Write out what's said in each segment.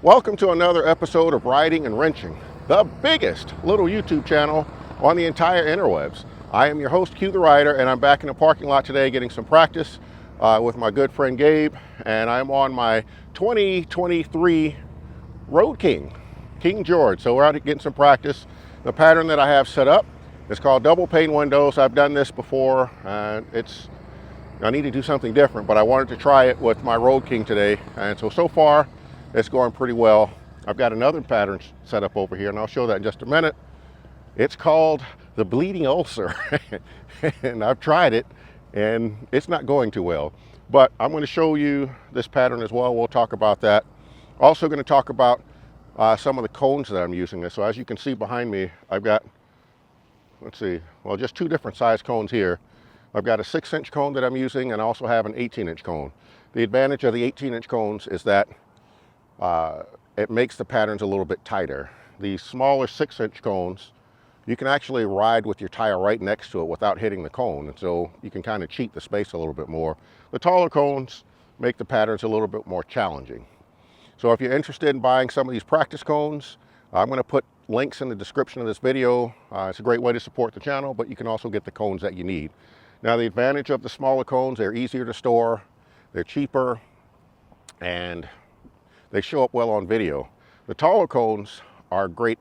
Welcome to another episode of Riding and Wrenching, the biggest little YouTube channel on the entire interwebs. I am your host, Q the Rider, and I'm back in the parking lot today getting some practice with my good friend Gabe, and I'm on my 2023 Road King George. So we're out getting some practice. The pattern that I have set up is called double pane windows. I've done this before, and I need to do something different, but I wanted to try it with my Road King today, and so far it's going pretty well. I've got another pattern set up over here, and I'll show that in just a minute. It's called the Bleeding Ulcer, and I've tried it, and it's not going too well. But I'm going to show you this pattern as well. We'll talk about that. Also going to talk about some of the cones that I'm using. So as you can see behind me, I've got, just two different size cones here. I've got a 6-inch cone that I'm using, and I also have an 18-inch cone. The advantage of the 18-inch cones is that it makes the patterns a little bit tighter. The smaller 6-inch cones, you can actually ride with your tire right next to it without hitting the cone, and so you can kind of cheat the space a little bit more. The taller cones make the patterns a little bit more challenging. So if you're interested in buying some of these practice cones, I'm going to put links in the description of this video. It's a great way to support the channel, but you can also get the cones that you need. Now, the advantage of the smaller cones, they're easier to store, they're cheaper, and they show up well on video. The taller cones are great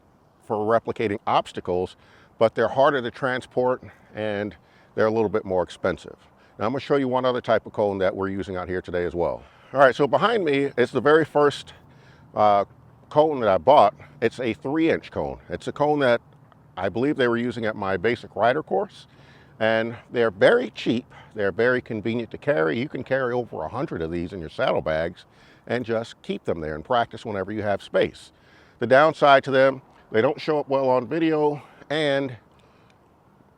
for replicating obstacles, but they're harder to transport and they're a little bit more expensive. Now, I'm going to show you one other type of cone that we're using out here today as well. All right, so behind me is the very first cone that I bought. It's a 3-inch cone. It's a cone that I believe they were using at my basic rider course. And they're very cheap. They're very convenient to carry. You can carry over 100 of these in your saddlebags and just keep them there and practice whenever you have space. The downside to them, they don't show up well on video, and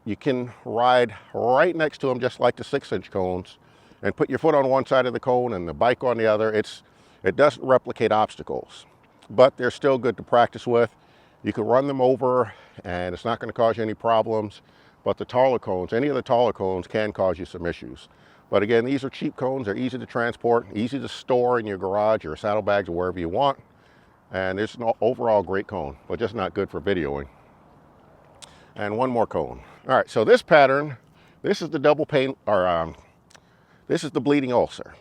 you can ride right next to them just like the 6-inch cones and put your foot on one side of the cone and the bike on the other. It doesn't replicate obstacles, but they're still good to practice with. You can run them over and it's not going to cause you any problems. But the taller cones, any of the taller cones can cause you some issues. But again, these are cheap cones. They're easy to transport, easy to store in your garage or saddlebags or wherever you want. And it's an overall great cone, but just not good for videoing. And one more cone. All right, so this pattern, this is the double pane, or this is the Bleeding Ulcer.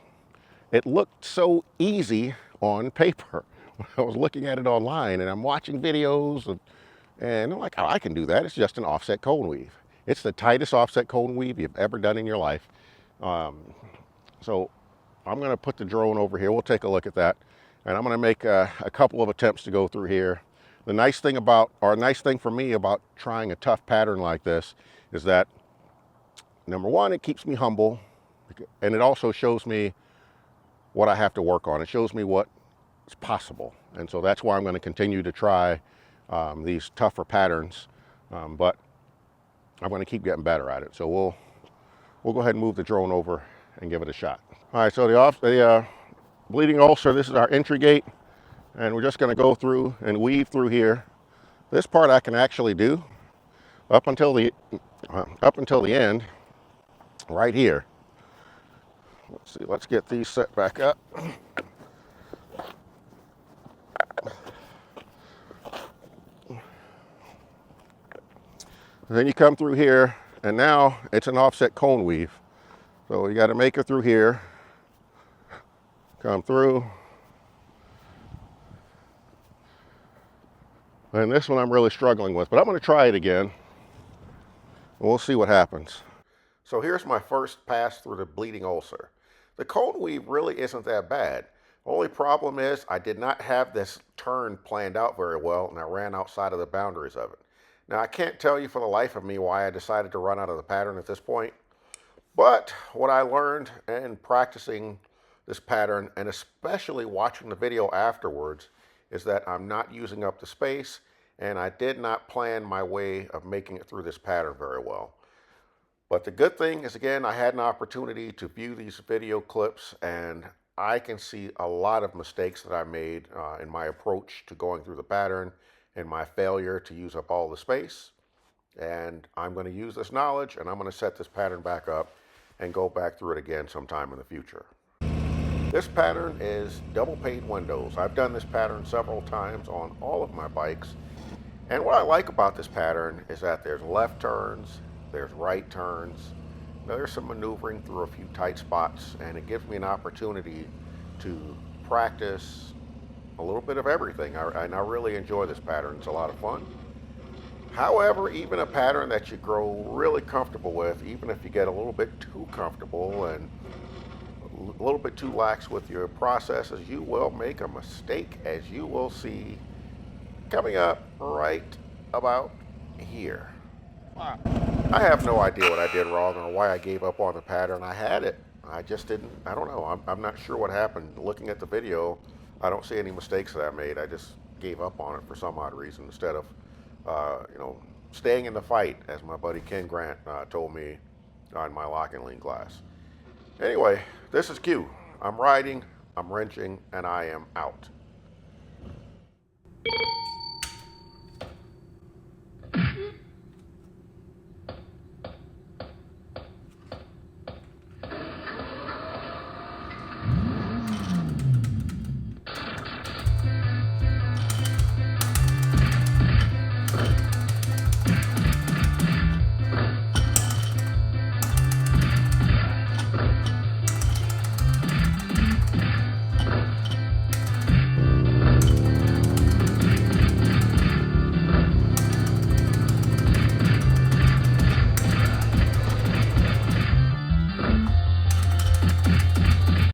It looked so easy on paper when I was looking at it online, and I'm watching videos and I'm like, oh, I can do that. It's just an offset cone weave. It's the tightest offset cone weave you've ever done in your life. So I'm going to put the drone over here. We'll take a look at that. And I'm going to make a couple of attempts to go through here. The nice thing for me about trying a tough pattern like this is that, number one, it keeps me humble. And it also shows me what I have to work on. It shows me what's possible. And so that's why I'm going to continue to try these tougher patterns. But I'm going to keep getting better at it. So we'll go ahead and move the drone over and give it a shot. All right, so the Bleeding Ulcer, this is our entry gate, and we're just going to go through and weave through here. This part I can actually do up until the end, right here. Let's see, let's get these set back up. And then you come through here, and now it's an offset cone weave. So you got to make it through here, come through. And this one I'm really struggling with, but I'm going to try it again. We'll see what happens. So here's my first pass through the Bleeding Ulcer. The cone weave really isn't that bad. Only problem is I did not have this turn planned out very well, and I ran outside of the boundaries of it. Now, I can't tell you for the life of me why I decided to run out of the pattern at this point, but what I learned in practicing this pattern, and especially watching the video afterwards, is that I'm not using up the space, and I did not plan my way of making it through this pattern very well. But the good thing is, again, I had an opportunity to view these video clips, and I can see a lot of mistakes that I made in my approach to going through the pattern, and my failure to use up all the space. And I'm going to use this knowledge, and I'm going to set this pattern back up and go back through it again sometime in the future. This pattern is double pane windows. I've done this pattern several times on all of my bikes. And what I like about this pattern is that there's left turns, there's right turns, there's some maneuvering through a few tight spots, and it gives me an opportunity to practice a little bit of everything. And I really enjoy this pattern. It's a lot of fun. However, even a pattern that you grow really comfortable with, even if you get a little bit too comfortable and a little bit too lax with your processes, you will make a mistake, as you will see coming up right about here. Wow. I have no idea what I did wrong or why I gave up on the pattern. I had it. I just didn't, I don't know. I'm not sure what happened. Looking at the video, I don't see any mistakes that I made. I just gave up on it for some odd reason instead of, staying in the fight, as my buddy Ken Grant told me on my lock and lean class. Anyway, this is Q. I'm riding, I'm wrenching, and I am out.